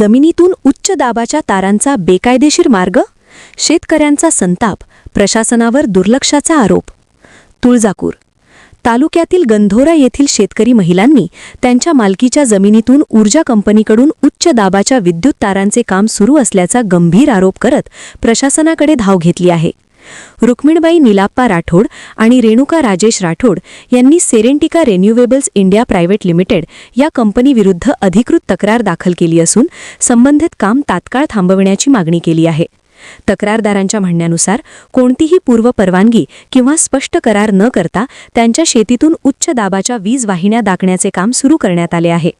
जमिनीतून उच्च दाबाच्या तारांचा बेकायदेशीर मार्ग, शेतकऱ्यांचा संताप, प्रशासनावर दुर्लक्षाचा आरोप. तुळजापूर तालुक्यातील गंधोरा येथील शेतकरी महिलांनी त्यांच्या मालकीच्या जमिनीतून ऊर्जा कंपनीकडून उच्च दाबाच्या विद्युत तारांचे काम सुरू असल्याचा गंभीर आरोप करत प्रशासनाकडे धाव घेतली आहे. रुक्मिणबाई निलाप्पा राठोड आणि रेणुका राजेश राठोड यांनी Serentica renewables India private limited या कंपनीविरुद्ध अधिकृत तक्रार दाखल केली असून संबंधित काम तात्काळ थांबविण्याची मागणी केली आहे. तक्रारदारांच्या म्हणण्यानुसार कोणतीही पूर्व परवानगी किंवा स्पष्ट करार न करता त्यांच्या शेतीतून उच्च दाबाच्या वीज वाहिन्या दाखण्याचे काम सुरू करण्यात आले आहे.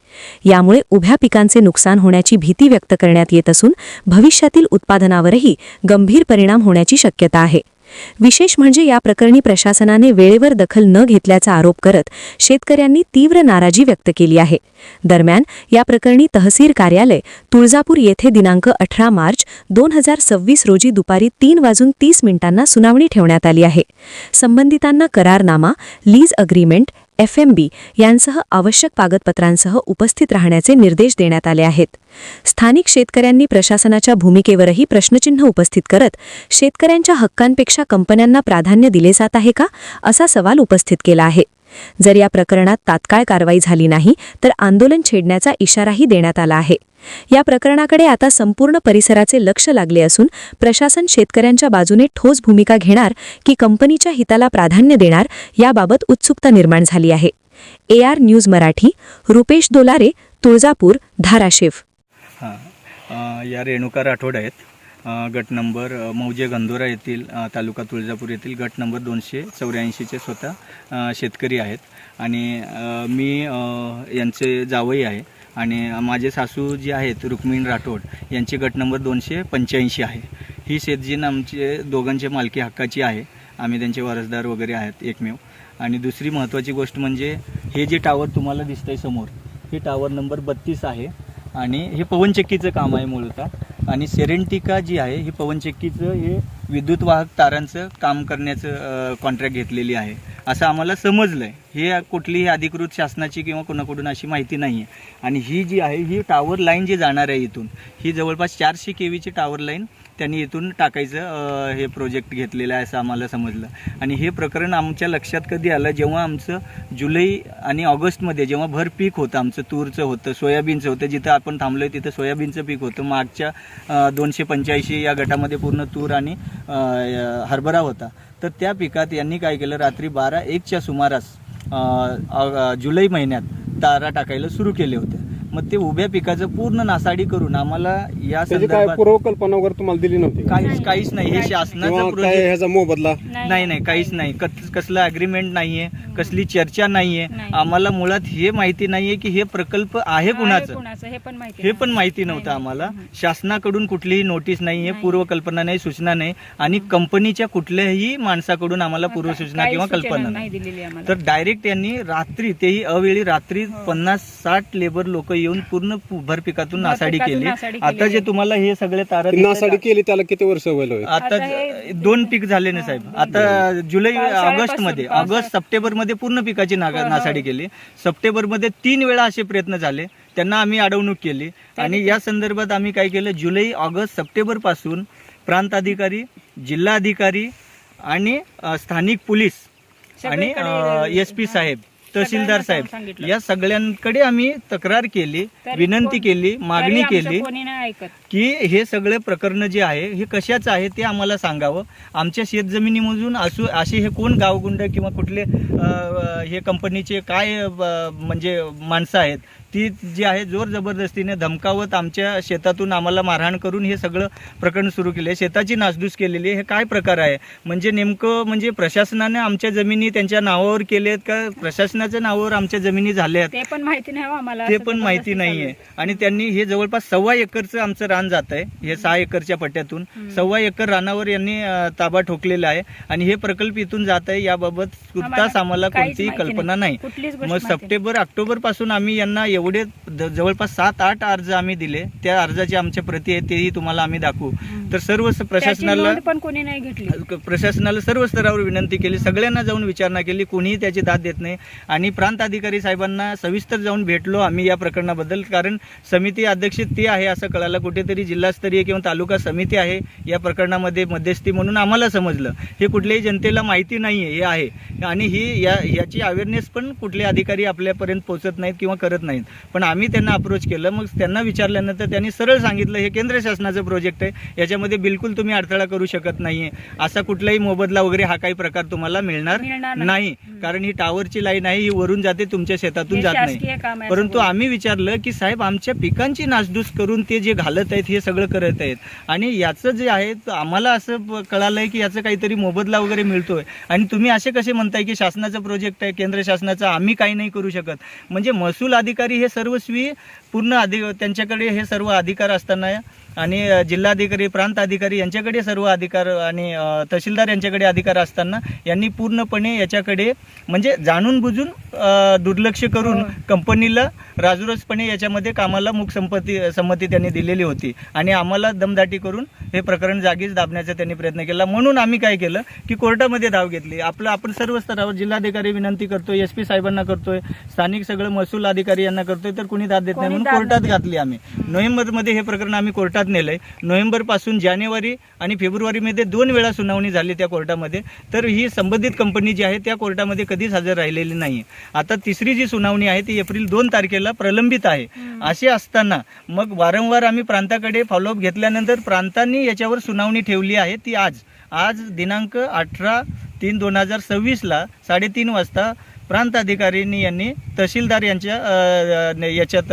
यामुळे उभ्या पिकांचे नुकसान होण्याची भीती व्यक्त करण्यात येत असून भविष्यातील उत्पादनावरही गंभीर परिणाम होण्याची शक्यता आहे. विशेष म्हणजे या प्रकरणी प्रशासनाने वेळेवर दखल न घेतल्याचा आरोप करत शेतकऱ्यांनी तीव्र नाराजी व्यक्त केली आहे. दरम्यान या प्रकरणी तहसील कार्यालय तुळजापूर येथे दिनांक 18 मार्च 2026 रोजी दुपारी 3:30 सुनावणी ठेवण्यात आली आहे. संबंधितांना करारनामा, लीज अग्रीमेंट, FMB यांसह आवश्यक कागदपत्रांसह उपस्थित राहण्याचे निर्देश देण्यात आले आहेत. स्थानिक शेतकऱ्यांनी प्रशासनाच्या भूमिकेवरही प्रश्नचिन्ह उपस्थित करत शेतकऱ्यांच्या हक्कांपेक्षा कंपन्यांना प्राधान्य दिले जात आहे का, असा सवाल उपस्थित केला आहे. जर या प्रकरणात तात्काळ कारवाई झाली नाही तर आंदोलन छेडण्याचा इशाराही देण्यात आला आहे. या प्रकरणाकडे आता संपूर्ण परिसराचे लक्ष लागले असून प्रशासन शेतकऱ्यांच्या बाजूने ठोस भूमिका घेणार की कंपनीच्या हिताला प्राधान्य देणार याबाबत उत्सुकता निर्माण झाली आहे. AR news Marathi, Rupesh Dolare, Tuljapur, Dharashiv. या रेणुका राठोड आहेत. गट नंबर मौजे गंधोरा येथील तालुका तुळजापूर येथील गट नंबर 284 स्वतः शेतकरी आहेत आणि मी यांचे जावई आहे आणि माझे सासू जी आहेत रुक्मिणी राठोड यांची गट नंबर 285 आहे. ही शेतजमीन आमचे दोघांचे मालकी हक्काची आहे. आम्ही त्यांचे वारसदार वगैरे आहेत एकमेव. आणि दुसरी महत्त्वाची गोष्ट म्हणजे हे जे टावर तुम्हाला दिसतंय समोर, हे टावर नंबर 32 आहे आणि हे पवनचक्कीचं काम आहे मूलतः. आणि सेरेंटिका जी आहे ही पवनचक्कीचं हे विद्युत वाहक तारांचं काम करण्याचं कॉन्ट्रॅक्ट घेतलेली आहे असं आम्हाला समजलं आहे. हे कुठलीही अधिकृत शासनाची किंवा कोणाकडून अशी माहिती नाही आहे. आणि ही जी आहे ही टावर लाईन जी जाणार आहे इथून, ही जवळपास 400 kVची टावर लाईन त्यांनी इथून टाकायचं हे प्रोजेक्ट घेतलेलं आहे असं आम्हाला समजलं. आणि हे प्रकरण आमच्या लक्षात कधी आलं, जेव्हा आमचं जुलै आणि ऑगस्टमध्ये जेव्हा भर पीक होतं, आमचं तूरचं होतं, सोयाबीनचं होतं, जिथं आपण थांबलो आहे तिथं सोयाबीनचं पीक होतं. मागच्या 285 या गटामध्ये पूर्ण तूर आणि हरभरा होता. तर त्या पिकात यांनी काय केलं, रात्री 12-1च्या सुमारास जुलै महिन्यात तारा टाकायला सुरू केले होते. मग ते उभ्या पिकाचं पूर्ण नासाडी करून आम्हाला या संदर्भात पूर्वकल्पना वगैरे तुम्हाला दिली नव्हती? काहीच नाही. हे शासनाचा ह्याचा मोबदला नाही, काहीच नाही. कसलं अग्रीमेंट नाहीये, कसली चर्चा नाहीये. आम्हाला मुळात हे माहिती नाहीये की हे प्रकल्प आहे कुणाचं, हे पण माहिती नव्हतं आम्हाला. शासनाकडून कुठलीही नोटीस नाहीये, पूर्वकल्पना नाही, सूचना नाही आणि कंपनीच्या कुठल्याही माणसाकडून आम्हाला पूर्वसूचना किंवा कल्पना नाही. तर डायरेक्ट यांनी रात्री, तेही अवेळी रात्री 50-60 लेबर लोक येऊन पूर्ण भर पिकातून नासाडी केली. आता जे तुम्हाला हे सगळे तारा नासाडी केली त्याला किती वर्ष व्हायला? आता 2 पीक झाले ना साहेब. आता जुलै ऑगस्ट सप्टेंबरमध्ये पूर्ण पिकाची नासाडी केली. सप्टेंबरमध्ये 3 वेळा असे प्रयत्न झाले, त्यांना आम्ही अडवणूक केली. आणि या संदर्भात आम्ही काय केलं, जुलै ऑगस्ट सप्टेंबर पासून प्रांत अधिकारी, जिल्हा अधिकारी आणि स्थानिक पोलीस आणि SP साहेब, तहसीलदार साहेब या सगळ्यांकडे आम्ही तक्रार केली, विनंती केली, मागणी केली की हे सगळे प्रकरण जे आहे हे कशाचं आहे ते आम्हाला सांगावं. आमच्या शेतजमिनीमधून असे हे कोण गावगुंड किंवा कुठले हे कंपनीचे काय म्हणजे माणसं आहेत ती जी आहे जोर जबरदस्तीने धमकावत आमच्या शेतातून आम्हाला मारहाण करून हे सगळं प्रकरण सुरू केले. शेताची नासधूस केलेली. हे काय प्रकार आहे? म्हणजे नेमकं म्हणजे प्रशासनाने आमच्या जमिनी त्यांच्या नावावर केलेत का प्रशासनाच्या नावावर आमच्या जमिनी झाल्यात ते पण माहिती नाही आम्हाला. ते पण माहिती नाहीये. आणि त्यांनी हे जवळपास 1.25 एकरचं आमचं रान जात आहे. हे 6 एकरच्या पट्ट्यातून 1.25 एकर रानावर यांनी ताबा ठोकलेला आहे आणि हे प्रकल्प इथून जात आहे याबाबत सुद्धा आम्हाला कोणतीही कल्पना नाही. मग सप्टेंबर ऑक्टोबर पासून आम्ही यांना एवढे जवळपास 7-8 अर्ज आम्ही दिले, त्या अर्जाची आमच्या प्रती आहे तेही तुम्हाला आम्ही दाखवू. तर सर्व प्रशासनाला पण कोणी नाही घेतली. प्रशासनाला सर्व स्तरावर विनंती केली, सगळ्यांना जाऊन विचारणा केली, कोणीही त्याची दाद देत नाही. आणि प्रांत अधिकारी साहेबांना सविस्तर जाऊन भेटलो आम्ही या प्रकरणाबद्दल, कारण समिती अध्यक्ष ती आहे असं कळालं, कुठेतरी जिल्हास्तरीय किंवा तालुका समिती आहे या प्रकरणामध्ये मध्यस्थी म्हणून आम्हाला समजलं. हे कुठल्याही जनतेला माहिती नाही आहे हे आहे, आणि ही याची अवेअरनेस पण कुठले अधिकारी आपल्यापर्यंत पोहोचत नाहीत किंवा करत नाहीत. पण आम्ही त्यांना अप्रोच केलं, मग त्यांना विचारल्यानंतर त्यांनी सरळ सांगितलं हे केंद्र शासनाचं प्रोजेक्ट आहे, याच्यामध्ये बिलकुल तुम्ही अडथळा करू शकत नाहीये, असा कुठलाही मोबदला वगैरे हा काही प्रकार तुम्हाला मिळणार नाही, कारण ही टावरची लाईन आहे, ही वरून जाते, तुमच्या शेतातून जात नाही. परंतु आम्ही विचारलं की साहेब आमच्या पिकांची नासधूस करून ते जे घालत आहेत हे सगळं करत आहेत, आणि याचं जे आहे आम्हाला असं कळालंय की याचं काहीतरी मोबदला वगैरे मिळतोय, आणि तुम्ही असे कसे म्हणताय की शासनाचं प्रोजेक्ट आहे, केंद्र शासनाचं, आम्ही काही नाही करू शकत. म्हणजे महसूल अधिकारी हे सर्वस्वी पूर्ण त्यांच्याकडे हे सर्व अधिकार असताना, आणि जिल्हाधिकारी, प्रांत अधिकारी यांच्याकडे सर्व अधिकार, आणि तहसीलदार यांच्याकडे अधिकार असताना यांनी पूर्णपणे याच्याकडे म्हणजे जाणून बुजून दुर्लक्ष करून कंपनीला राजरोसपणे याच्यामध्ये कामाला मूक संमती त्यांनी दिलेली होती, आणि आम्हाला दमदाटी करून हे प्रकरण जागीच दाबण्याचा त्यांनी प्रयत्न केला. म्हणून आम्ही काय केलं की कोर्टामध्ये धाव घेतली. आपण सर्व स्तरावर जिल्हाधिकारी विनंती करतोय, SP साहेबांना करतोय, स्थानिक सगळं महसूल अधिकारी यांना करतोय, तर कुणी दाद देत नाही म्हणून कोर्टात घातली आम्ही. नोव्हेंबरमध्ये हे प्रकरण आम्ही कोर्टात नेलंय. नोव्हेंबर पासून जानेवारी आणि फेब्रुवारीमध्ये 2 वेळा सुनावणी झाली त्या कोर्टामध्ये. तर ही संबंधित कंपनी जी आहे त्या कोर्टामध्ये कधीच हजर राहिलेली नाही. आता तिसरी जी सुनावणी आहे ती एप्रिल 2 तारखेला प्रलंबित आहे. असे असताना मग वारंवार आम्ही प्रांताकडे फॉलोअप घेतल्यानंतर प्रांतांनी याच्यावर सुनावणी ठेवली आहे. ती आज दिनांक 18/3/2026 ला 3:30 वाजता प्रांत अधिकाऱ्यांनी यांनी तहसीलदार यांच्या याच्यात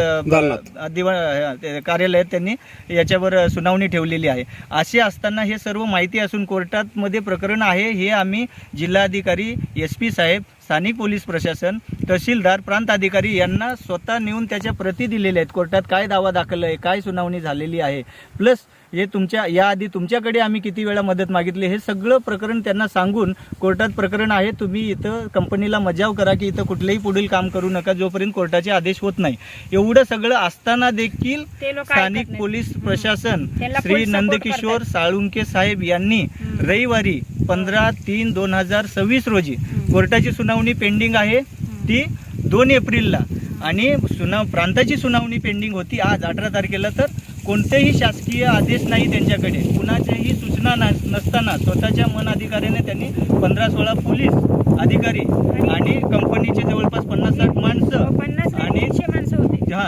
कार्यालयात त्यांनी याच्यावर सुनावणी ठेवलेली आहे. असे असताना हे सर्व माहिती असून कोर्टात मध्ये प्रकरण आहे हे आम्ही जिल्हाधिकारी, SP साहेब, स्थानिक पोलीस प्रशासन, तहसीलदार, प्रांत अधिकारी यांना स्वतः नेऊन त्याच्या प्रती दिलेल्या आहेत. कोर्टात काय दावा दाखल आहे, काय सुनावणी झालेली आहे, प्लस हे याआधी तुमच्याकडे आम्ही किती वेळा मदत मागितली, हे सगळं प्रकरण त्यांना सांगून कोर्टात प्रकरण आहे, तुम्ही इथं कंपनीला मजाव करा की इथं कुठलेही पुढील काम करू नका जोपर्यंत कोर्टाचे आदेश होत नाही. एवढं सगळं असताना देखील स्थानिक पोलीस प्रशासन श्री नंदकिशोर साळुंके साहेब यांनी रविवारी 15/3/2026 रोजी कोर्टाची सुनावणी पेंडिंग आहे ती 2 एप्रिलला, आणि प्रांताची सुनावणी पेंडिंग होती आज 18 तारखेला. तर कोणतेही शासकीय आदेश नाही त्यांच्याकडे, कुणाच्याही सूचना नसताना स्वतःच्या मन अधिकाऱ्याने त्यांनी 15-16 पोलीस अधिकारी आणि कंपनीचे जवळपास 50-60 माणसं आणि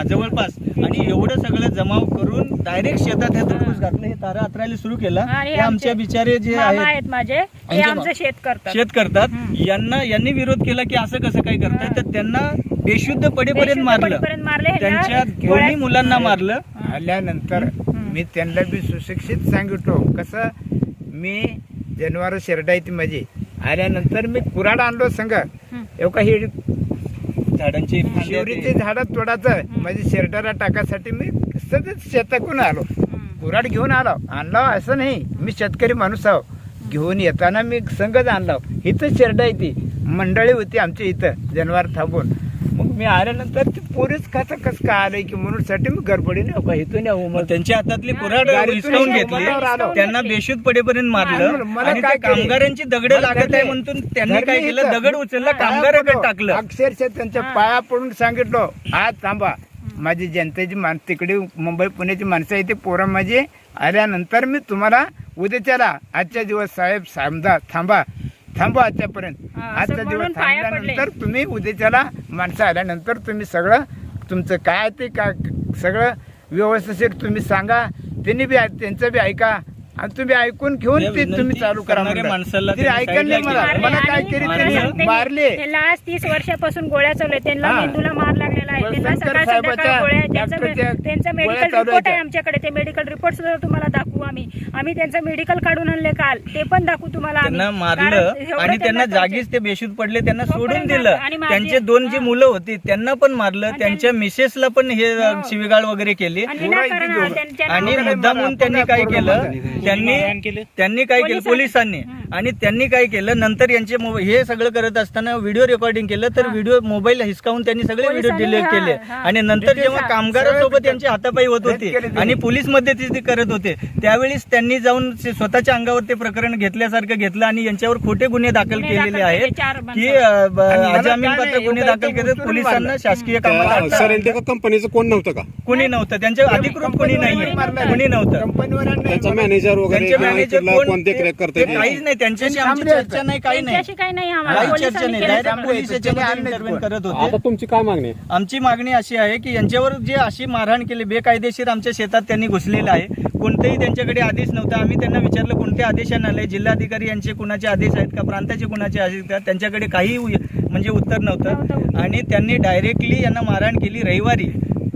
जवळपास, आणि एवढं सगळं जमाव करून डायरेक्ट शेतात हे दरडूस घातलं, हे तारा अतरायला सुरू केला. हे आमच्या बिचारे जे आहेत माझे शेत करतात यांनी विरोध केला की असं कसं काय करताय, तर त्यांना बेशुद्ध पडेपर्यंत मारलं, त्यांच्या दोन्ही मुलांना मारलं. आल्यानंतर मी त्यांना बी सुशिक्षित सांगितलो कसं मी जनावर शेरडायती माझी. आल्यानंतर मी कुऱ्हाड आणलो संघ एवढा ही झाडांची शिवरीची झाडं तोडायचं म्हणजे शेरडाला टाकायसाठी मी सतत शेताकडून आलो, कुऱ्हाड घेऊन आणला असं नाही, मी शेतकरी माणूस आहो. घेऊन येताना मी संघच आणला. इथं शेरडायती मंडळी होती आमच्या इथं जनावर थांबून. मग मी आल्यानंतर ते पोरीच कसं काय आलंय की म्हणून साठी मी गडबडीने इथून येऊ. मग त्यांच्या हातातली कुऱ्हाड हिसकावून घेतली, त्यांना बेशुद्ध पडेपर्यंत मारलं, आणि त्या कामगारांची दगड लागत आहे म्हणून त्यांनी काय केलं, दगड उचलला, कामगाराकडे टाकलं. अक्षरशः त्यांच्या पाया पडून सांगितलं आज थांबा, माझी जनतेची माणसं तिकडे मुंबई पुण्याची माणसं आहे ते पोरं माझी. आल्यानंतर मी तुम्हाला उद्याच्याला आजच्या दिवस साहेब थांबा आजच्यापर्यंत, आजचा दिवस थांबल्यानंतर तुम्ही उद्याच्याला माणसं आल्यानंतर तुम्ही सगळं तुमचं काय ते काय सगळं व्यवस्थित तुम्ही सांगा, त्यांनी बी त्यांचं बी ऐका, आणि तुम्ही ऐकून घेऊन ते तुम्ही चालू करा. माणसाला ऐकले मला काय केली त्यांनी मारले. आज 30 वर्षापासून गोळ्या चालू आहेत, त्यांना मेंदूला मार लागलेला आहे, त्यांना सकाळ संध्याकाळ गोळ्या, त्यांचा मेडिकल रिपोर्ट आहे आमच्याकडे, ते मेडिकल रिपोर्ट सुद्धा तुम्हाला दाखवू. आम्ही त्यांचं मेडिकल काढून आणले काल, ते पण दाखवू तुम्हाला. त्यांना मारलं आणि त्यांना जागीच ते बेशुद्ध पडले, त्यांना सोडून दिलं. त्यांचे 2 जी मुलं होती त्यांना पण मारलं, त्यांच्या मिसेसला पण हे शिवीगाळ वगैरे केली, आणि मुद्दामून त्यांनी काय केलं, त्यांनी काय केलं पोलिसांनी आणि त्यांनी काय केलं, नंतर यांचे हे सगळं करत असताना व्हिडिओ रेकॉर्डिंग केलं, तर व्हिडिओ मोबाईल हिसकावून त्यांनी सगळे व्हिडिओ डिलीट केले. आणि नंतर जेव्हा कामगारांसोबत त्यांची हातापाई होत होती आणि पोलीस मध्यस्थी करत होते, त्यावेळेस त्यांनी जाऊन स्वतःच्या अंगावर ते प्रकरण घेतल्यासारखं घेतलं आणि यांच्यावर खोटे गुन्हे दाखल केलेले आहेत की अजामीनपात्र गुन्हे दाखल केले. पोलिसांना शासकीय कामात सर इंडिका कंपनीचं कोण नव्हतं का? कोणी नव्हतं, त्यांच्या अधिकृत कोणी नाहीये, कोणी नव्हतं. त्यांचा मॅनेजर वगैरे त्यांचे मॅनेजर कोण कोण देखरेख करते? काहीच नाही, त्यांच्याशी आमची चर्चा नाही, काही नाही, त्यांच्याशी काही नाही आम्हाला. काही चर्चा पोलिसांनी नाही. केलं डायरेक्ट सगळं. पोलीस याच्यामध्ये इंटरव्हेन करत होते. आता तुमची काय मागणी आहे? आमची मागणी अशी आहे की यांच्यावर जे अशी मारहाण केली, बेकायदेशीर आमच्या शेतात त्यांनी घुसलेलं आहे, कोणतेही त्यांच्याकडे आदेश नव्हता. आम्ही त्यांना विचारलं कोणत्या आदेशाने आले, जिल्हाधिकारी यांचे कुणाचे आदेश आहेत का, प्रांताचे कुणाचे आदेश आहेत का, त्यांच्याकडे काही म्हणजे उत्तर नव्हतं. आणि त्यांनी डायरेक्टली यांना मारहाण केली रविवारी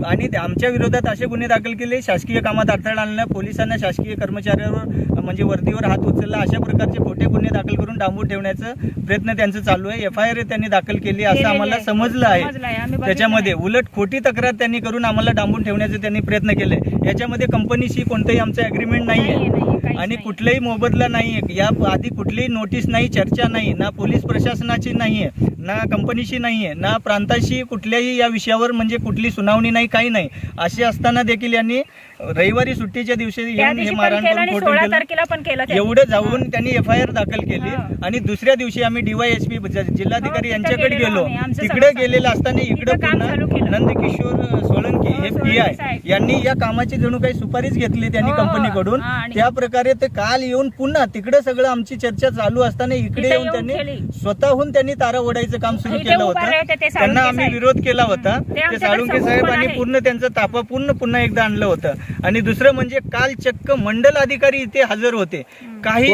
आणि आमच्या विरोधात असे गुन्हे दाखल केले, शासकीय कामात अडथळा आणला, पोलिसांना शासकीय कर्मचाऱ्यावर म्हणजे वर्दीवर हात उचलला, अशा प्रकारचे खोटे गुन्हे दाखल करून डांबून ठेवण्याचा प्रयत्न त्यांचं चालू आहे. FIR त्यांनी दाखल केली असं आम्हाला समजलं आहे. त्याच्यामध्ये उलट खोटी तक्रार त्यांनी करून आम्हाला डांबून ठेवण्याचे त्यांनी प्रयत्न केले. याच्यामध्ये कंपनीशी कोणतंही आमचं अग्रीमेंट नाहीये आणि कुठलाही मोबदला नाहीये, या आधी कुठलीही नोटीस नाही, चर्चा नाही, ना पोलीस प्रशासनाची नाहीये, ना कंपनीशी नाहीये, ना प्रांताशी कुठल्याही या विषयावर म्हणजे कुठली सुनावणी नाही, काही नाही. असे असताना देखील यांनी रविवारी सुट्टीच्या दिवशी येऊन हे मारहाण करून खोटं केलं. एवढं जाऊन त्यांनी FIR दाखल केली आणि दुसऱ्या दिवशी आम्ही DYSP जिल्हाधिकारी यांच्याकडे गेलो. तिकडे गेलेलं असताना इकडे पुन्हा नंदकिशोर सोळंकी हे PI यांनी या कामाची जणू काही सुपारीच घेतली त्यांनी कंपनीकडून. त्या प्रकारे ते काल येऊन पुन्हा तिकडे सगळं आमची चर्चा चालू असताना इकडे येऊन त्यांनी स्वतःहून त्यांनी तारा ओढायचं काम सुरू केलं होतं. त्यांना आम्ही विरोध केला होता. ते साळुंके साहेब आणि पूर्ण त्यांचा ताफा पुन्हा एकदा आणलं होतं. आणि दुसरं म्हणजे काल चक्क मंडल अधिकारी इथे हजर होते. काही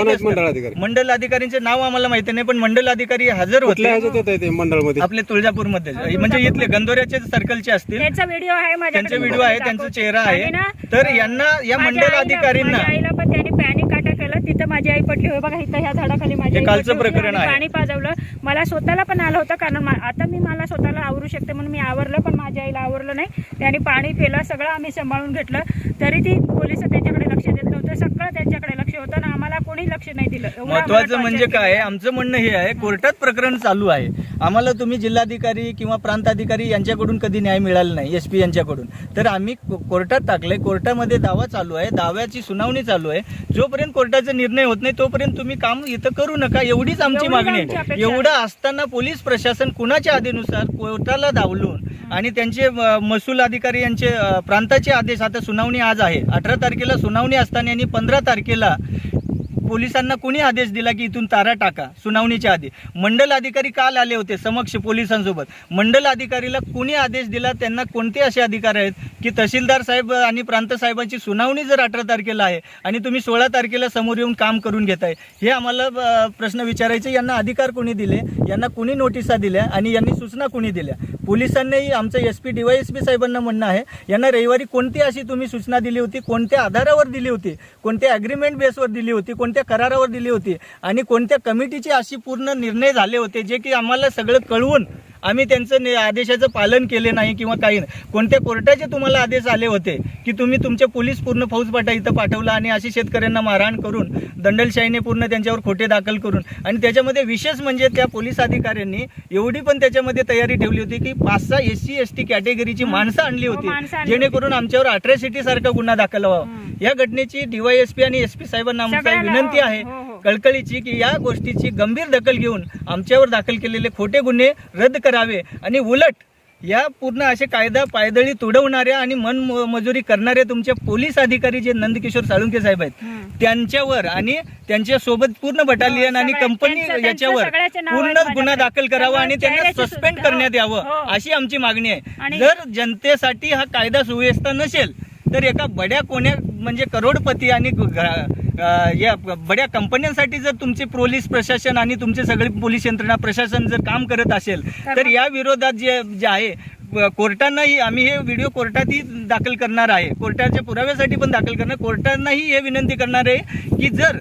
मंडल अधिकारींचे नाव आम्हाला माहिती नाही, पण मंडल अधिकारी हजर होते मंडळमध्ये आपले तुळजापूरमध्ये, म्हणजे इथले गंधोऱ्याचे सर्कलचे असतील, त्यांचा व्हिडिओ आहे, त्यांचे व्हिडिओ आहे, त्यांचा चेहरा आहे. तर यांना या मंडल अधिकाऱ्यांना आईला पण त्यांनी पॅनिक काटा केलं. तिथं माझी आई पडली होय बघा, इथं ह्या झाडाखाली माझी आई कालचं पडली होती. प्रकरण आहे. पाणी पाजवलं, मला स्वतःला पण आलं होतं, कारण आता मी मला स्वतःला आवरू शकते म्हणून मी आवरलं, पण माझ्या आईला आवरलं नाही. त्यांनी पाणी पिलं, सगळं आम्ही सांभाळून घेतलं, तरी ती पोलिस त्यांच्याकडे लक्ष देत नव्हतं. सगळं त्यांच्याकडे लक्ष होतं ना, आम्हाला कोणी लक्ष नाही दिलं. महत्वाचं म्हणजे काय, आमचं म्हणणं हे आहे, कोर्टात प्रकरण चालू आहे, आम्हाला तुम्ही जिल्हाधिकारी किंवा प्रांत अधिकारी यांच्याकडून कधी न्याय मिळाला नाही, SP यांच्याकडून. तर आम्ही कोर्टात टाकलंय, कोर्टामध्ये दावा चालू आहे, दाव्याची सुनावणी चालू आहे. जोपर्यंत कोर्टाचा निर्णय होत नाही तोपर्यंत तुम्ही काम इथं करू नका, एवढीच आमची मागणी आहे. एवढं असताना पोलीस प्रशासन कुणाच्या आदेशानुसार कोर्टाला धावलून आणि त्यांचे महसूल अधिकारी यांचे प्रांताचे आदेश, आता सुनावणी आज आहे, 18 तारखेला सुनावणी असताना यांनी 15 तारखेला पोलिसांना कुणी आदेश दिला की इथून तारा टाका सुनावणीच्या आधी. मंडल अधिकारी काल आले होते समक्ष पोलिसांसोबत. मंडल अधिकारीला कुणी आदेश दिला, त्यांना कोणते असे अधिकार आहेत की तहसीलदार साहेब आणि प्रांत साहेबांची सुनावणी जर 18 तारखेला आहे आणि तुम्ही 16 तारखेला समोर येऊन काम करून घेताय, हे आम्हाला प्रश्न विचारायचे. यांना अधिकार कोणी दिले, यांना कुणी नोटिसा दिल्या आणि यांनी सूचना कुणी दिल्या? पोलिसांनाही आमचं SP DYSP साहेबांना म्हणणं आहे, यांना रविवारी कोणती अशी तुम्ही सूचना दिली होती, कोणत्या आधारावर दिली होती, कोणत्या अग्रीमेंट बेसवर दिली होती, कोणत्या करारावर दिली होती आणि कोणत्या कमिटीचे अशी पूर्ण निर्णय झाले होते जे की आम्हाला सगळं कळवून आम्ही त्यांचं आदेशाचं पालन केले नाही किंवा काही नाही. कोणत्या कोर्टाचे तुम्हाला आदेश आले होते की तुम्ही तुमचे पोलीस पूर्ण फौजफाटा इथं पाठवला आणि अशी शेतकऱ्यांना मारहाण करून दंडलशाहीने पूर्ण त्यांच्यावर खोटे दाखल करून. आणि त्याच्यामध्ये विशेष म्हणजे त्या पोलीस अधिकाऱ्यांनी एवढी पण त्याच्यामध्ये तयारी ठेवली होती की 5-6 SC ST कॅटेगरीची माणसं आणली होती जेणेकरून आमच्यावर अट्रॅसिटी सारखा गुन्हा दाखल व्हावा. या घटनेची DYSP आणि SP साहेबांना आमची विनंती आहे कळकळीची की या गोष्टीची गंभीर दखल घेऊन आमच्यावर दाखल केलेले खोटे गुन्हे रद्द करावे आणि उलट या पूर्ण असे कायदा पायदळी तुडवणाऱ्या आणि मनमजुरी करणारे तुमचे पोलीस अधिकारी जे नंदकिशोर साळुंके साहेब आहेत त्यांच्यावर आणि त्यांच्या सोबत पूर्ण बटालियन आणि कंपनी याच्यावर पूर्ण गुन्हा दाखल करावा आणि त्यांना सस्पेंड करण्यात यावं अशी आमची मागणी आहे. जर जनतेसाठी हा कायदा सुव्यवस्था नसेल तर एका बड्या कोण्या म्हणजे करोडपती आणि या बड्या कंपन्यांसाठी जर तुमचे पोलीस प्रशासन आणि तुमचे सगळे पोलीस यंत्रणा प्रशासन जर काम करत असेल तर या विरोधात जे आहे कोर्टांनाही आम्ही हे व्हिडिओ कोर्टातही दाखल करणार आहे, कोर्टाच्या पुराव्यासाठी पण दाखल करणार. कोर्टांनाही हे विनंती करणार आहे की जर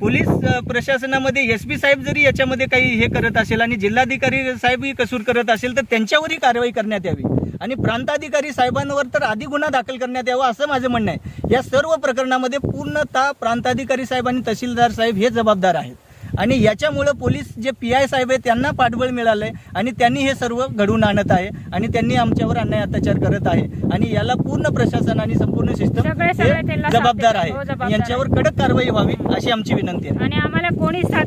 पोलीस प्रशासनामध्ये SP साहेब जरी याच्यामध्ये काही हे करत असेल आणि जिल्हाधिकारी साहेबही कसूर करत असेल तर त्यांच्यावरही कारवाई करण्यात यावी आणि प्रांताधिकारी साहेबांवर तर आधी गुन्हा दाखल करण्यात यावा असं माझं म्हणणं आहे. या सर्व प्रकरणामध्ये पूर्णतः प्रांताधिकारी साहेब आणि तहसीलदार साहेब हे जबाबदार आहेत आणि याच्यामुळं पोलीस जे PI साहेब आहे त्यांना पाठबळ मिळालंय आणि त्यांनी हे सर्व घडवून आणत आहे आणि त्यांनी आमच्यावर अन्याय अत्याचार करत आहे आणि याला पूर्ण प्रशासन आणि संपूर्ण सिस्टम सगळे त्यांना जबाबदार साथ देतात. हो, आहे. जबाबदार यांच्यावर कडक कारवाई व्हावी अशी आमची विनंती आहे. आणि आम्हाला कोणी साथ